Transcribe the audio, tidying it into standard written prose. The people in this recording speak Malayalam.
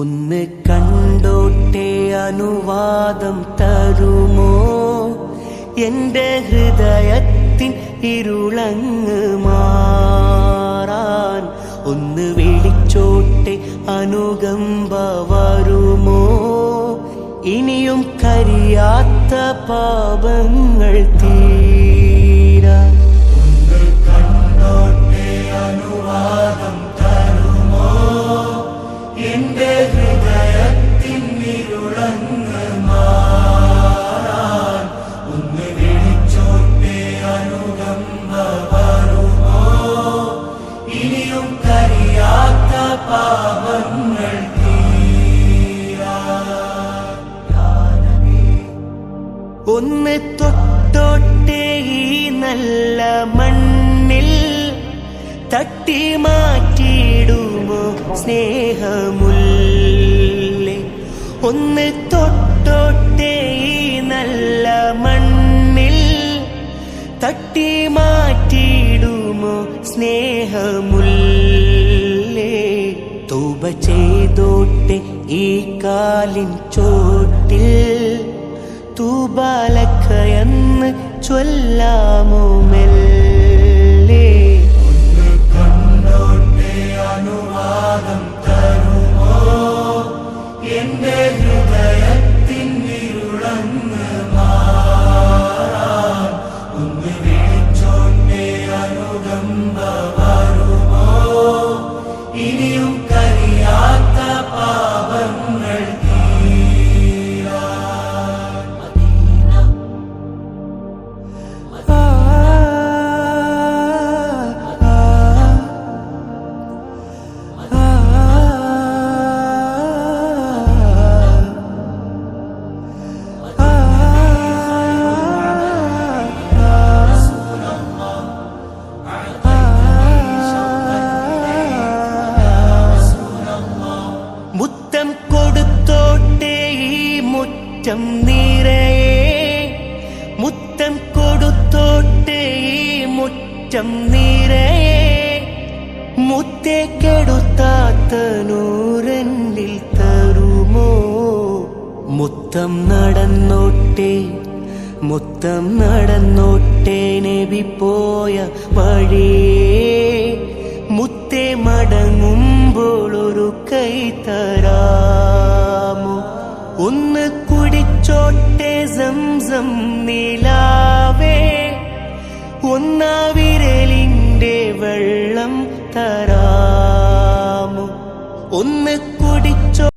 ഒന്ന് കണ്ടോട്ടെ അനുവാദം തരുമോ? എന്റെ ഹൃദയത്തിൻ ഇരുളങ്ങ് മാറാൻ ഒന്ന് വിളിച്ചോട്ടെ അനുകമ്പ വരുമോ? ഇനിയും കരിയാത്ത പാപങ്ങൾ തീരാൻ ഒന്ന് കണ്ടോട്ടെ അനുവാദം തരുമോ? എന്റെ ഹൃദയത്തിൻ ഇരുളങ്ങ് മാറാൻ ഒന്ന് വിളിച്ചോട്ടെ അനുകമ്പ വരുമോ? ഇനിയും കരിയാത്ത പാപങ്ങൾ ഒന്ന് തൊട്ടോട്ടെ ഈ നല്ല മണ്ണിൽ തട്ടി മാറ്റിയിടുമോ സ്നേഹമുല്ലേ? ഒന്ന് തൊട്ടോട്ടെ ഈ നല്ല മണ്ണിൽ തട്ടി മാറ്റിയിടുമോ സ്നേഹമുല്ലേ? തൗബ ചെയ്തോട്ടെ ഈ കാലിൻ ചോട്ടിൽ തൂബാലക്കയെന്ന് ചൊല്ലാമോ മെല്ലെ? ഒന്ന് കണ്ടോട്ടെ അനുവാദം തരുമോ? എന്റെ ഹൃദയത്തിൻ ഇരുളങ്ങ് മാറാൻ ഒന്ന് വിളിച്ചോട്ടെ അനുകമ്പ വരുമോ? ഇനിയും കരിയാത്ത പാപങ്ങൾ മുത്തം കൊടുത്തോട്ടെ ഈ മുറ്റം നിറയെ, മുത്തം കൊടുത്തോട്ടെ ഈ മുറ്റം നിറയെ, മുത്തേ കെടുത്താത്ത നൂറന്നിൽ തരുമോ? മുത്തം നടന്നോട്ടെ മുത്തം നടന്നോട്ടെ നബി പോയ വഴിയേ, മുത്തേ മടങ്ങുമ്പോൾ ഒരു കൈ തരാമോ? ഒന്ന് കുടിച്ചോട്ടെ സംസം നിലാവേ, ഒന്നാ വിരലിന്റെ വെള്ളം തരാമോ? ഒന്ന്